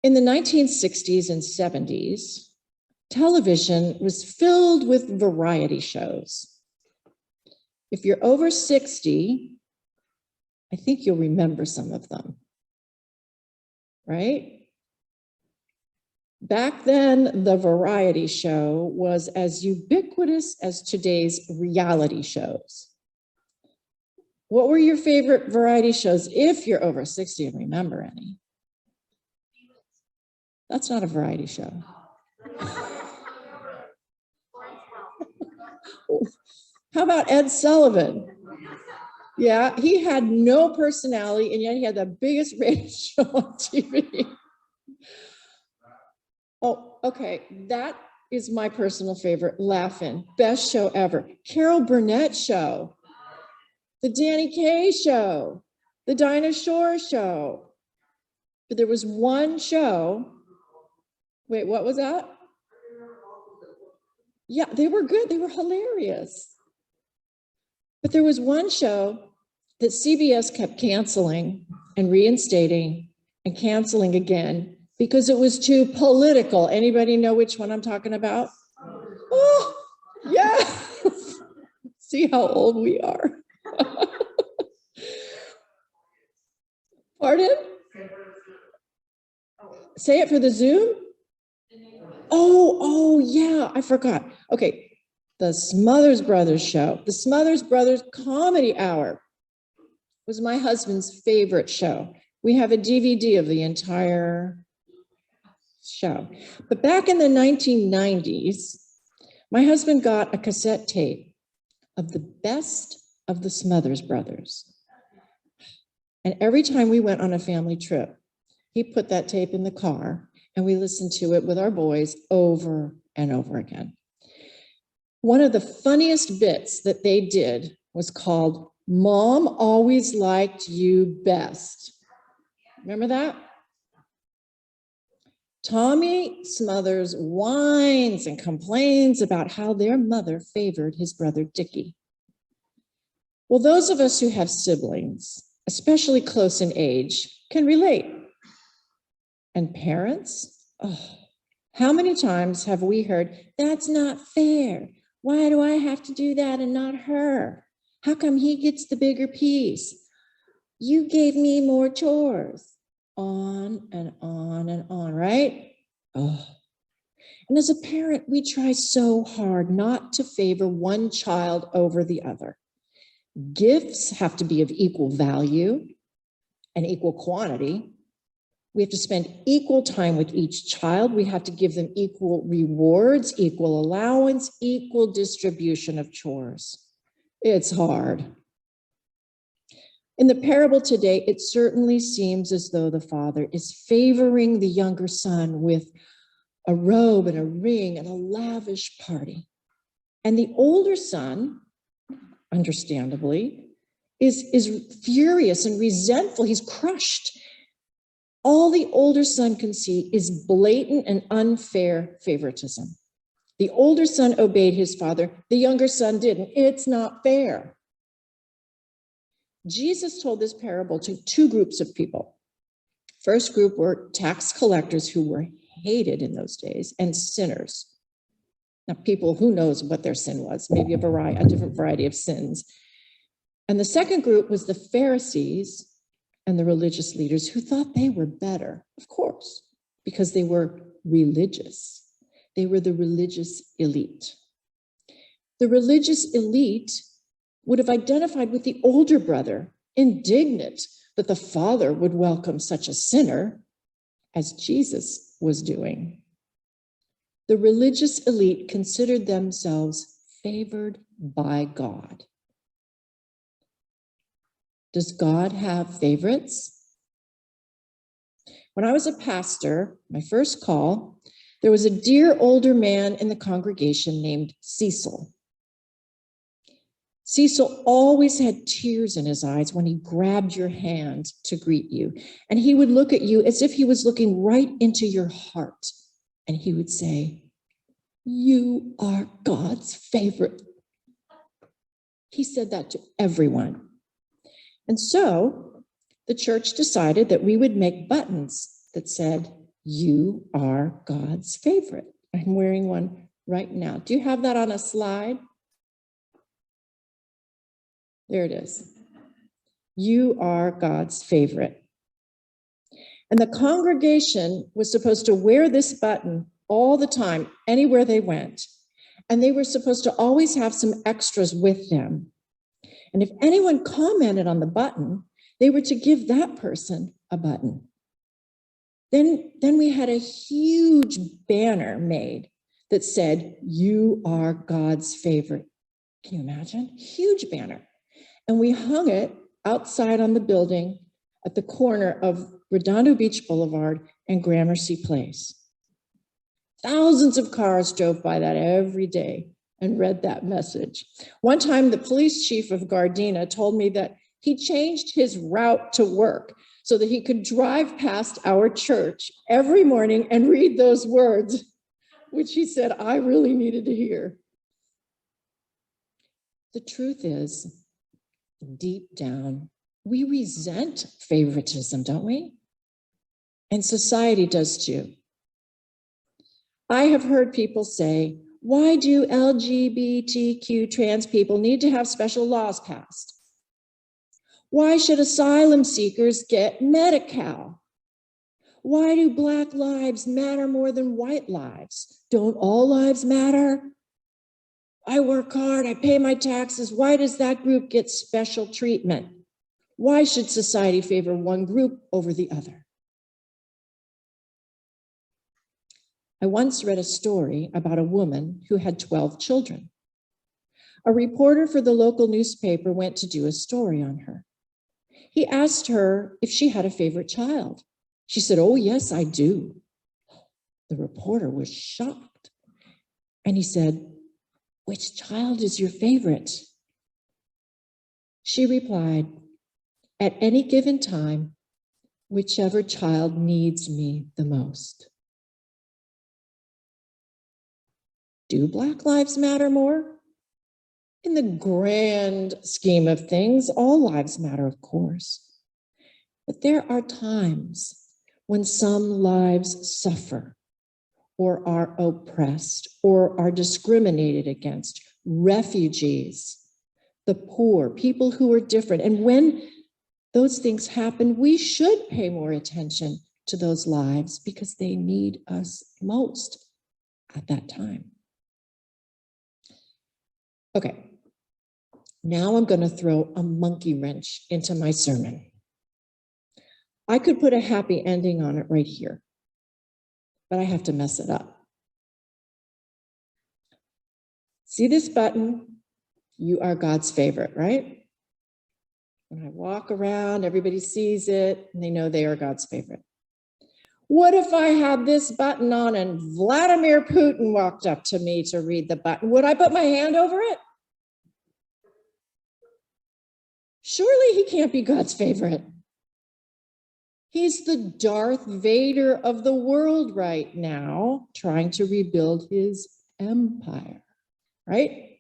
In the 1960s and 70s, television was filled with variety shows. If you're over 60, I think you'll remember some of them, right? Back then, the variety show was as ubiquitous as today's reality shows. What were your favorite variety shows if you're over 60 and remember any? That's not a variety show. How about Ed Sullivan? Yeah, he had no personality, and yet he had the biggest rated show on TV. Oh, okay, that is my personal favorite, Laugh-In, best show ever. Carol Burnett Show, the Danny Kaye Show, the Dinah Shore Show. But there was one show, wait, what was that? Yeah, they were good, they were hilarious. But there was one show that CBS kept canceling and reinstating and canceling again because it was too political. Anybody know which one I'm talking about? Oh, yeah. See how old we are. Pardon? Say it for the Zoom? Oh, yeah, I forgot. Okay, the Smothers Brothers show, the Smothers Brothers Comedy Hour was my husband's favorite show. We have a DVD of the entire show. But back in the 1990s, my husband got a cassette tape of the best of the Smothers Brothers. And every time we went on a family trip, he put that tape in the car and we listened to it with our boys over and over again. One of the funniest bits that they did was called Mom Always Liked You Best. Remember that? Tommy Smothers whines and complains about how their mother favored his brother Dickie. Well, those of us who have siblings, especially close in age, can relate. And parents, how many times have we heard, that's not fair. Why do I have to do that and not her? How come he gets the bigger piece? You gave me more chores. On and on and on, right? Oh. And as a parent, we try so hard not to favor one child over the other. Gifts have to be of equal value and equal quantity. We have to spend equal time with each child. We have to give them equal rewards, equal allowance, equal distribution of chores. It's hard. In the parable today, it certainly seems as though the father is favoring the younger son with a robe and a ring and a lavish party. And the older son, understandably, is furious and resentful. He's crushed. All the older son can see is blatant and unfair favoritism. The older son obeyed his father. The younger son didn't. It's not fair. Jesus told this parable to two groups of people. First group were tax collectors who were hated in those days, and sinners. Now, people, who knows what their sin was, maybe a different variety of sins. And the second group was the Pharisees and the religious leaders who thought they were better, of course, because they were religious. They were the religious elite. The religious elite would have identified with the older brother, indignant that the father would welcome such a sinner as Jesus was doing. The religious elite considered themselves favored by God. Does God have favorites? When I was a pastor, my first call, there was a dear older man in the congregation named Cecil. Cecil always had tears in his eyes when he grabbed your hand to greet you. And he would look at you as if he was looking right into your heart. And he would say, "You are God's favorite." He said that to everyone. And so the church decided that we would make buttons that said, You are God's favorite. I'm wearing one right now. Do you have that on a slide? There it is. You are God's favorite. And the congregation was supposed to wear this button all the time, anywhere they went. And they were supposed to always have some extras with them. And if anyone commented on the button, they were to give that person a button. Then we had a huge banner made that said, you are God's favorite. Can you imagine? Huge banner. And we hung it outside on the building at the corner of Redondo Beach Boulevard and Gramercy Place. Thousands of cars drove by that every day and read that message. One time, the police chief of Gardena told me that he changed his route to work so that he could drive past our church every morning and read those words, which he said I really needed to hear. The truth is, deep down, we resent favoritism, don't we? And society does too. I have heard people say, why do LGBTQ trans people need to have special laws passed? Why should asylum seekers get Medi-Cal? Why do Black lives matter more than white lives? Don't all lives matter? I work hard, I pay my taxes. Why does that group get special treatment? Why should society favor one group over the other? I once read a story about a woman who had 12 children. A reporter for the local newspaper went to do a story on her. He asked her if she had a favorite child. She said, oh, yes, I do. The reporter was shocked. And he said, which child is your favorite? She replied, at any given time, whichever child needs me the most. Do Black lives matter more? In the grand scheme of things, all lives matter, of course. But there are times when some lives suffer or are oppressed or are discriminated against, refugees, the poor, people who are different. And when those things happen, we should pay more attention to those lives because they need us most at that time. Okay, now I'm going to throw a monkey wrench into my sermon. I could put a happy ending on it right here, but I have to mess it up. See this button? You are God's favorite, right? When I walk around, everybody sees it and they know they are God's favorite. What if I had this button on and Vladimir Putin walked up to me to read the button? Would I put my hand over it? Surely he can't be God's favorite. He's the Darth Vader of the world right now, trying to rebuild his empire, right?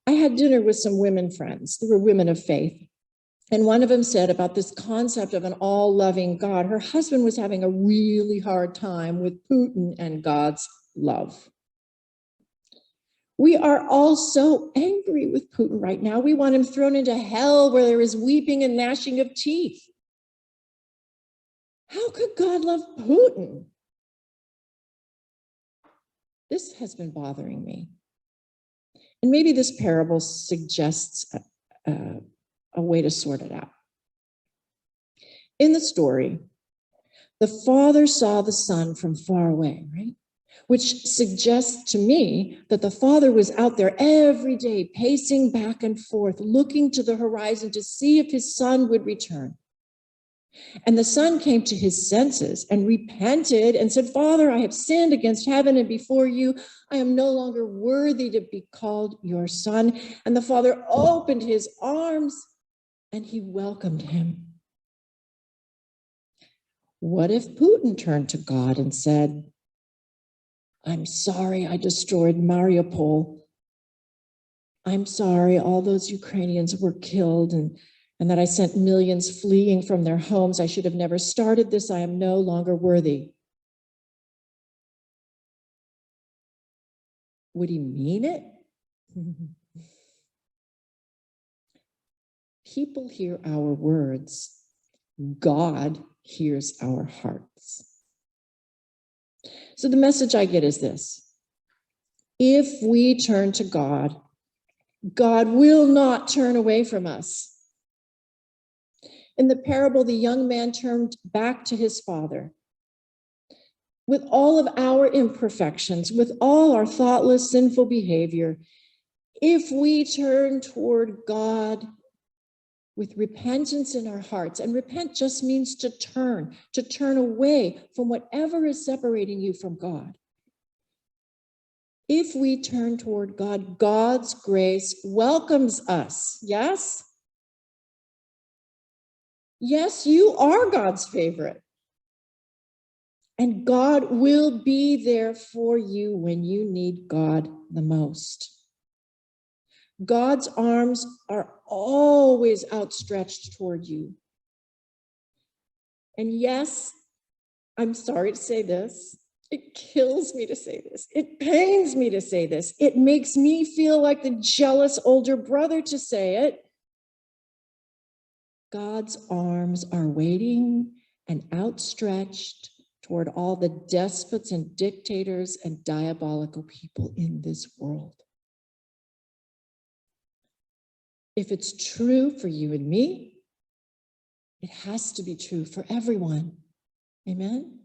I had dinner with some women friends. They were women of faith. And one of them said about this concept of an all-loving God, her husband was having a really hard time with Putin and God's love. We are all so angry with Putin right now. We want him thrown into hell where there is weeping and gnashing of teeth. How could God love Putin? This has been bothering me. And maybe this parable suggests a way to sort it out. In the story, the father saw the son from far away, right? Which suggests to me that the father was out there every day, pacing back and forth, looking to the horizon to see if his son would return. And the son came to his senses and repented and said, Father, I have sinned against heaven and before you. I am no longer worthy to be called your son. And the father opened his arms and he welcomed him. What if Putin turned to God and said, I'm sorry I destroyed Mariupol. I'm sorry all those Ukrainians were killed and and that I sent millions fleeing from their homes. I should have never started this. I am no longer worthy. Would he mean it? People hear our words. God hears our hearts. So the message I get is this: if we turn to God, God will not turn away from us. In the parable, the young man turned back to his father. With all of our imperfections, with all our thoughtless, sinful behavior, if we turn toward God with repentance in our hearts, and repent just means to turn away from whatever is separating you from God. If we turn toward God, God's grace welcomes us. Yes? Yes, you are God's favorite. And God will be there for you when you need God the most. God's arms are always outstretched toward you. And yes, I'm sorry to say this. It kills me to say this. It pains me to say this. It makes me feel like the jealous older brother to say it. God's arms are waiting and outstretched toward all the despots and dictators and diabolical people in this world. If it's true for you and me, it has to be true for everyone. Amen?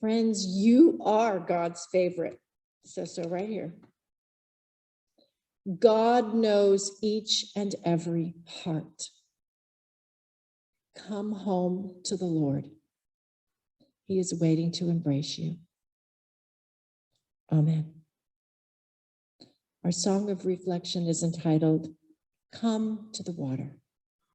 Friends, you are God's favorite. It says so right here. God knows each and every heart. Come home to the Lord. He is waiting to embrace you. Amen. Our song of reflection is entitled, Come to the Water.